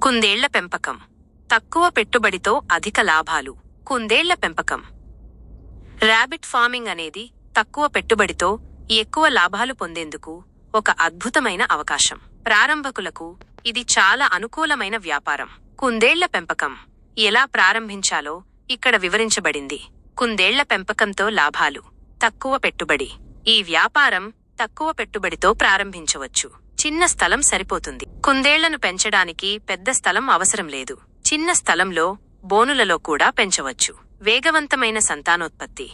కుందేళ్ల పెంపకం. తక్కువ పెట్టుబడితో అధిక లాభాలు. కుందేళ్ల పెంపకం. ర్యాబిట్ ఫార్మింగ్ అనేది తక్కువ పెట్టుబడితో ఎక్కువ లాభాలు పొందేందుకు ఒక అద్భుతమైన అవకాశం. ప్రారంభకులకు ఇది చాలా అనుకూలమైన వ్యాపారం. కుందేళ్ల పెంపకం ఎలా ప్రారంభించాలో ఇక్కడ వివరించబడింది. కుందేళ్ల పెంపకంతో లాభాలు. తక్కువ పెట్టుబడి. ఈ వ్యాపారం తక్కువ పెట్టుబడితో ప్రారంభించవచ్చు. చిన్న స్థలం సరిపోతుంది. కుందేళ్లను పెంచడానికి పెద్ద స్థలం అవసరం లేదు. చిన్న స్థలంలో బోనులలో కూడా పెంచవచ్చు. వేగవంతమైన సంతానోత్పత్తి.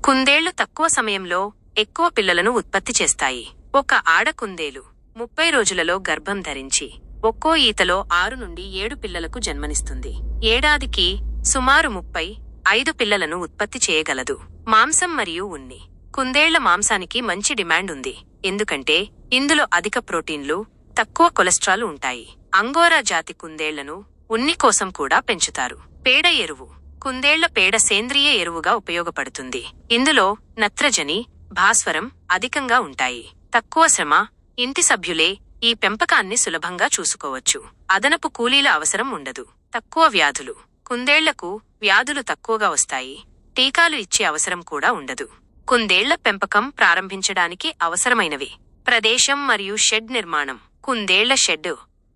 కుందేళ్లు తక్కువ సమయంలో ఎక్కువ పిల్లలను ఉత్పత్తి చేస్తాయి. ఒక ఆడ కుందేలు 30 రోజులలో గర్భం ధరించి ఒక్కో ఈతలో 6 నుండి 7 పిల్లలకు జన్మనిస్తుంది. ఏడాదికి సుమారు 35 పిల్లలను ఉత్పత్తి చేయగలదు. మాంసం మరియు ఉన్ని. కుందేళ్ల మాంసానికి మంచి డిమాండ్ ఉంది. ఎందుకంటే ఇందులో అధిక ప్రోటీన్లు, తక్కువ కొలెస్ట్రాల్ ఉంటాయి. అంగోరా జాతి కుందేళ్లను ఉన్ని కోసం కూడా పెంచుతారు. పేడ ఎరువు. కుందేళ్ల పేడ సేంద్రియ ఎరువుగా ఉపయోగపడుతుంది. ఇందులో నత్రజని, భాస్వరం అధికంగా ఉంటాయి. తక్కువ శ్రమ. ఇంటి సభ్యులే ఈ పెంపకాన్ని సులభంగా చూసుకోవచ్చు. అదనపు కూలీల అవసరం ఉండదు. తక్కువ వ్యాధులు. కుందేళ్లకు వ్యాధులు తక్కువగా వస్తాయి. టీకాలు ఇచ్చే అవసరం కూడా ఉండదు. కుందేళ్ల పెంపకం ప్రారంభించడానికి అవసరమైనవి: ప్రదేశం మరియు షెడ్ నిర్మాణం. కుందేళ్ల షెడ్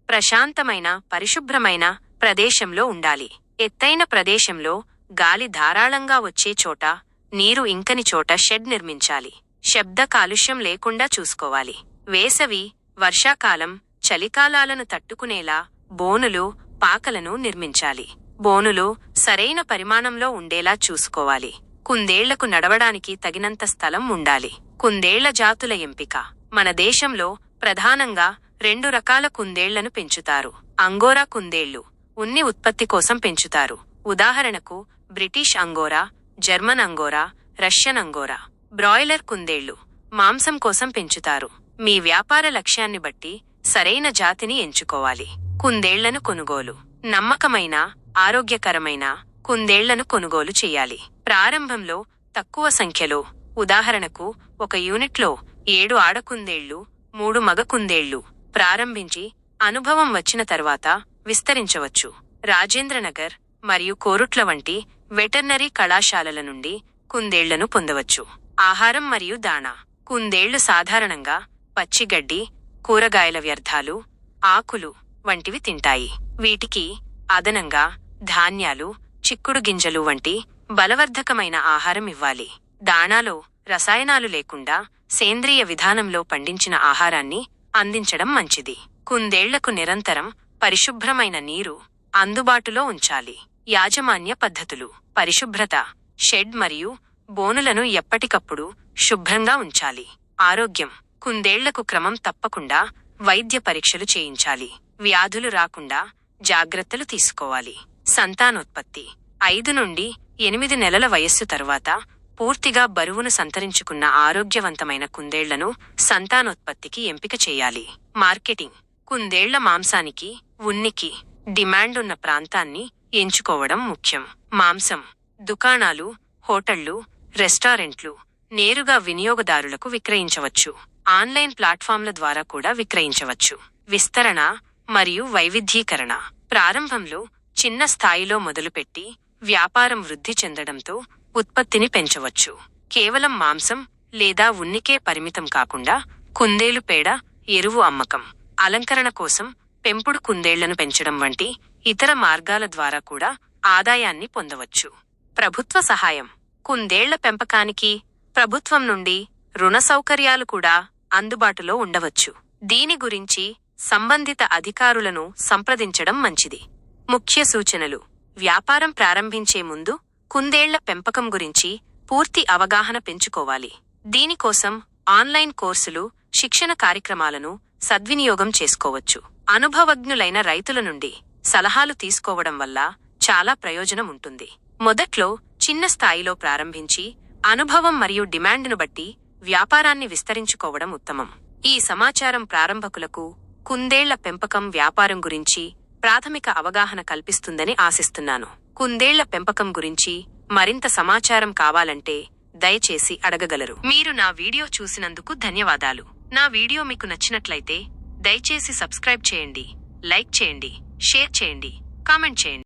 ప్రశాంతమైన, పరిశుభ్రమైన ప్రదేశంలో ఉండాలి. ఎత్తైన ప్రదేశంలో గాలి ధారాళంగా వచ్చే చోట, నీరు ఇంకని చోట షెడ్ నిర్మించాలి. శబ్ద కాలుష్యం లేకుండా చూసుకోవాలి. వేసవి, వర్షాకాలం, చలికాలాలను తట్టుకునేలా బోనులు, పాకలను నిర్మించాలి. బోనులు సరైన పరిమాణంలో ఉండేలా చూసుకోవాలి. కుందేళ్లకు నడవడానికి తగినంత స్థలం ఉండాలి. కుందేళ్ల జాతుల ఎంపిక. మన దేశంలో ప్రధానంగా 2 రకాల కుందేళ్లను పెంచుతారు. అంగోరా కుందేళ్లు ఉన్ని ఉత్పత్తి కోసం పెంచుతారు. ఉదాహరణకు British angora, German angora, Russian angora. Broiler కుందేళ్లు మాంసం కోసం పెంచుతారు. మీ వ్యాపార లక్ష్యాన్ని బట్టి సరైన జాతిని ఎంచుకోవాలి. కుందేళ్లను కొనుగోలు. నమ్మకమైన, ఆరోగ్యకరమైన కుందేళ్లను కొనుగోలు చేయాలి. ప్రారంభంలో తక్కువ సంఖ్యలో, ఉదాహరణకు ఒక యూనిట్లో 7 ఆడకుందేళ్లు, 3 మగ కుందేళ్లు ప్రారంభించి అనుభవం వచ్చిన తర్వాత విస్తరించవచ్చు. రాజేంద్రనగర్ మరియు కోరుట్ల వంటి వెటర్నరీ కళాశాలల నుండి కుందేళ్లను పొందవచ్చు. ఆహారం మరియు దాణా. కుందేళ్లు సాధారణంగా పచ్చిగడ్డి, కూరగాయల వ్యర్థాలు, ఆకులు వంటివి తింటాయి. వీటికి అదనంగా ధాన్యాలు, చిక్కుడు గింజలు వంటి బలవర్ధకమైన ఆహారం ఇవ్వాలి. దాణాలో రసాయనాలు లేకుండా సేంద్రియ విధానంలో పండించిన ఆహారాన్ని అందించడం మంచిది. కుందేళ్లకు నిరంతరం పరిశుభ్రమైన నీరు అందుబాటులో ఉంచాలి. యాజమాన్య పద్ధతులు. పరిశుభ్రత. షెడ్ మరియు బోనులను ఎప్పటికప్పుడు శుభ్రంగా ఉంచాలి. ఆరోగ్యం. కుందేళ్లకు క్రమం తప్పకుండా వైద్య పరీక్షలు చేయించాలి. వ్యాధులు రాకుండా జాగ్రత్తలు తీసుకోవాలి. సంతానోత్పత్తి. 5 నుండి 8 నెలల వయస్సు తరువాత పూర్తిగా బరువును సంతరించుకున్న ఆరోగ్యవంతమైన కుందేళ్లను సంతానోత్పత్తికి ఎంపిక చేయాలి. మార్కెటింగ్. కుందేళ్ల మాంసానికి, ఉనికి డిమాండ్ ఉన్న ప్రాంతాన్ని ఎంచుకోవడం ముఖ్యం. మాంసం దుకాణాలు, హోటళ్లు, రెస్టారెంట్లు నేరుగా వినియోగదారులకు విక్రయించవచ్చు. ఆన్లైన్ ప్లాట్ఫామ్ల ద్వారా కూడా విక్రయించవచ్చు. విస్తరణ మరియు వైవిధ్యీకరణ. ప్రారంభంలో చిన్న స్థాయిలో మొదలుపెట్టి వ్యాపారం వృద్ధి చెందడంతో ఉత్పత్తిని పెంచవచ్చు. కేవలం మాంసం లేదా ఉన్నికే పరిమితం కాకుండా కుందేలు పేడ, ఎరువు అమ్మకం, అలంకరణ కోసం పెంపుడు కుందేళ్లను పెంచడం వంటి ఇతర మార్గాల ద్వారా కూడా ఆదాయాన్ని పొందవచ్చు. ప్రభుత్వ సహాయం. కుందేళ్ల పెంపకానికి ప్రభుత్వం నుండి రుణ సౌకర్యాలు కూడా అందుబాటులో ఉండవచ్చు. దీని గురించి సంబంధిత అధికారులను సంప్రదించడం మంచిది. ముఖ్య సూచనలు. వ్యాపారం ప్రారంభించే ముందు కుందేళ్ల పెంపకం గురించి పూర్తి అవగాహన పెంచుకోవాలి. దీనికోసం ఆన్లైన్ కోర్సులు, శిక్షణ కార్యక్రమాలను సద్వినియోగం చేసుకోవచ్చు. అనుభవజ్ఞులైన రైతుల నుండి సలహాలు తీసుకోవడం వల్ల చాలా ప్రయోజనం ఉంటుంది. మొదట్లో చిన్న స్థాయిలో ప్రారంభించి అనుభవం మరియు డిమాండ్ను బట్టి వ్యాపారాన్ని విస్తరించుకోవడం ఉత్తమం. ఈ సమాచారం ప్రారంభకులకు కుందేళ్ల పెంపకం వ్యాపారం గురించి ప్రాథమిక అవగాహన కల్పిస్తుందని ఆశిస్తున్నాను. కుందేళ్ల పెంపకం గురించి మరింత సమాచారం కావాలంటే దయచేసి అడగగలరు. మీరు నా వీడియో చూసినందుకు ధన్యవాదాలు. నా వీడియో మీకు నచ్చినట్లయితే దయచేసి సబ్స్క్రైబ్ చేయండి, లైక్ చేయండి, షేర్ చేయండి, కామెంట్ చేయండి.